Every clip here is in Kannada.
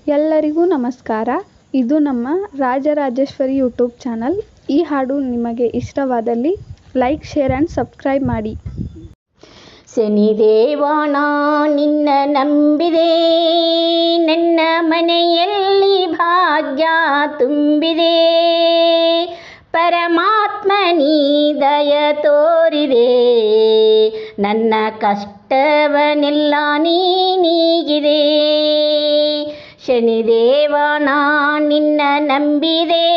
ಎಲ್ಲರಿಗೂ ನಮಸ್ಕಾರ. ಇದು ನಮ್ಮ ರಾಜರಾಜೇಶ್ವರಿ ಯೂಟ್ಯೂಬ್ ಚಾನಲ್. ಈ ಹಾಡು ನಿಮಗೆ ಇಷ್ಟವಾದಲ್ಲಿ ಲೈಕ್, ಶೇರ್ ಆ್ಯಂಡ್ ಸಬ್ಸ್ಕ್ರೈಬ್ ಮಾಡಿ. ಶನಿದೇವನ ನಿನ್ನ ನಂಬಿದೆ, ನನ್ನ ಮನೆಯಲ್ಲಿ ಭಾಗ್ಯ ತುಂಬಿದೆ. ಪರಮಾತ್ಮ ನೀ ದಯ ತೋರಿದೆ, ನನ್ನ ಕಷ್ಟವನ್ನೆಲ್ಲ ನೀ ನೀಗಿದೆ. ಶನಿದೇವನ ನಿನ್ನ ನಂಬಿದೆ,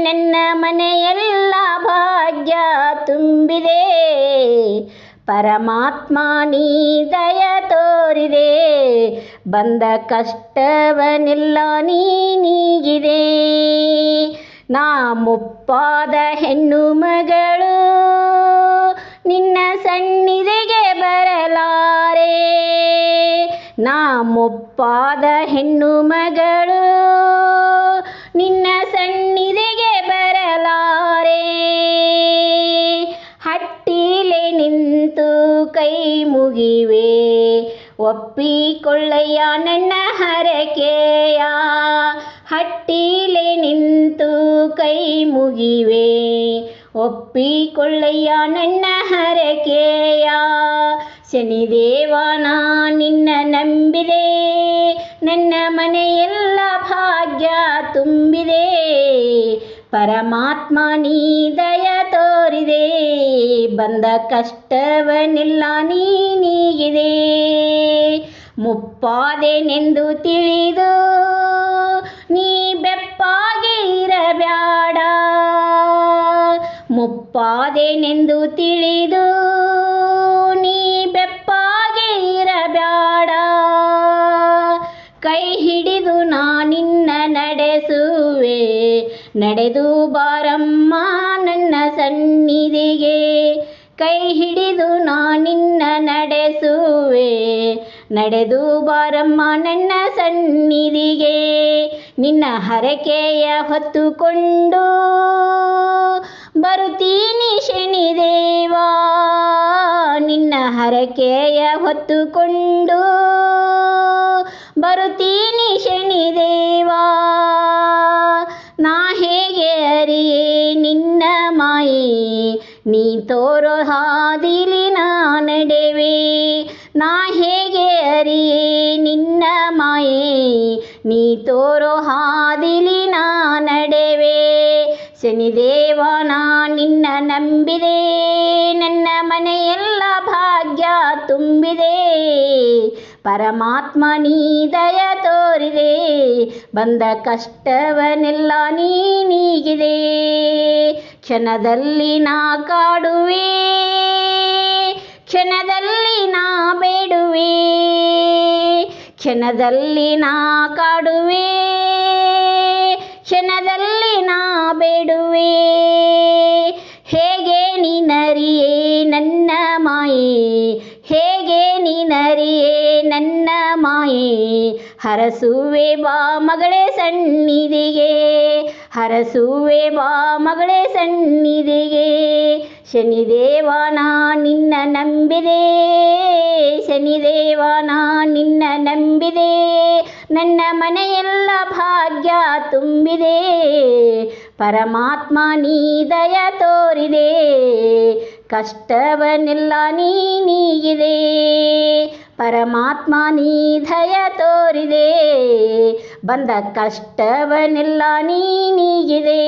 ನನ್ನ ಮನೆಯೆಲ್ಲ ಭಾಗ್ಯ ತುಂಬಿದೆ. ಪರಮಾತ್ಮ ನೀ ದಯ ತೋರಿದೆ, ಬಂದ ಕಷ್ಟವನ್ನೆಲ್ಲ ನೀ ನೀಗಿದೆ. ನಾ ಮುಪ್ಪಾದ ಹೆಣ್ಣು ಮಗಳು, ನಿನ್ನ ಸನ್ನಿಧಿಗೆ ಬರಲಾರೆ. ನಾ ಮುಪ್ಪಾದ ಹೆಣ್ಣು ಮಗಳು, ನಿನ್ನ ಸನ್ನಿಧಿಗೆ ಬರಲಾರೆ. ಹಟ್ಟಿಲೆ ನಿಂತು ಕೈ ಮುಗಿವೆ, ಒಪ್ಪಿಕೊಳ್ಳಯ್ಯ ನನ್ನ ಹರಕೆಯ. ಹಟ್ಟಿಲೆ ನಿಂತು ಕೈ ಮುಗಿವೆ, ಒಪ್ಪಿಕೊಳ್ಳಯ್ಯ ನನ್ನ ಹರಕೆಯ. ಶನಿದೇವನ ನಿನ್ನ ನಂಬಿದೆ, ನನ್ನ ಮನೆಯೆಲ್ಲ ಭಾಗ್ಯ ತುಂಬಿದೆ. ಪರಮಾತ್ಮ ನೀ ದಯ ತೋರಿದೆ, ಬಂದ ಕಷ್ಟವನ್ನೆಲ್ಲ ನೀ ನೀಗಿದೆ. ಮುಪ್ಪಾದೆನೆಂದು ತಿಳಿದು ನೀ ಬೆಪ್ಪಾಗಿ ಇರಬ್ಯಾಡ. ಮುಪ್ಪಾದೆನೆಂದು ತಿಳಿದು ನೀ ಬೆಪ್ಪಾಗಿ ಇರಬ್ಯಾಡ. ಕೈ ಹಿಡಿದು ನಾ ನಿನ್ನ ನಡೆಸುವೆ, ನಡೆದು ಬಾರಮ್ಮ ನನ್ನ ಸನ್ನಿಧಿಗೆ. ಕೈ ಹಿಡಿದು ನಾ ನಿನ್ನ ನಡೆಸುವೆ, ನಡೆದು ಬಾರಮ್ಮ ನನ್ನ ಸನ್ನಿಧಿಗೆ. ನಿನ್ನ ಹರಕೆಯ ಹೊತ್ತುಕೊಂಡು ಬರುತ್ತೀನಿ ಶನಿದೇವ, ನಿನ್ನ ಹರಕೆಯ ಹೊತ್ತುಕೊಂಡು ಬರುತ್ತೀನಿ ಶನಿದೇವ. ನಾ ಹೇಗೆ ಅರಿಯೇ ನಿನ್ನ ಮಾಯೆ, ನೀ ತೋರೋ ಹಾದಿಲಿ ನಾ ನಡೆವೆ. ನಾ ಹೇಗೆ ಅರಿಯೇ ನಿನ್ನ ಮಾಯೆ, ನೀ ತೋರೋ ಹಾದಿಲಿ ನಾ ನಡೆವೆ. ಶನಿದೇವನ ನಿನ್ನ ನಂಬಿದೆ, ನನ್ನ ಮನೆಯೆಲ್ಲ ಭಾಗ್ಯ ತುಂಬಿದೆ. ಪರಮಾತ್ಮ ನೀ ದಯ ತೋರಿದೆ, ಬಂದ ಕಷ್ಟವನ್ನೆಲ್ಲ ನೀ ನೀಗಿದೆ. ಕ್ಷಣದಲ್ಲಿ ನಾ ಕಾಡುವೆ, ಕ್ಷಣದಲ್ಲಿ ನಾ ಬೇಡುವೆ. ಕ್ಷಣದಲ್ಲಿ ನಾ ಕಾಡುವೆ, ಕ್ಷಣದಲ್ಲಿ ನಾ ಬೇಡುವೆ. ಹೇಗೆ ನೀನರಿಯೇ ನನ್ನ ಮಾಯೆ, ಹೇಗೆ ನೀನರಿಯೇ ನನ್ನ ಮಾಯೆ. ಹರಸುವೆ ಬಾ ಮಗಳೇ ಸನ್ನಿಧಿಗೆ, ಹರಸುವೆ ಬಾ ಮಗಳೇ ಸನ್ನಿಧಿಗೆ. ಶನಿದೇವನ ನಿನ್ನ ನಂಬಿದೆ, ಶನಿದೇವನ ನಿನ್ನ ನಂಬಿದೆ, ನನ್ನ ಮನೆಯೆಲ್ಲ ಭಾಗ್ಯ ತುಂಬಿದೆ. ಪರಮಾತ್ಮ ನೀ ದಯ ತೋರಿದೆ, ಕಷ್ಟವನ್ನೆಲ್ಲ ನೀ ನೀಗಿದೆ. ಪರಮಾತ್ಮ ನೀ ದಯ ತೋರಿದೆ, ಬಂದ ಕಷ್ಟವನ್ನೆಲ್ಲ ನೀ ನೀಗಿದೆ.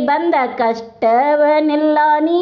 ಬಂದ ಕಷ್ಟವನ್ನೆಲ್ಲ ನೀ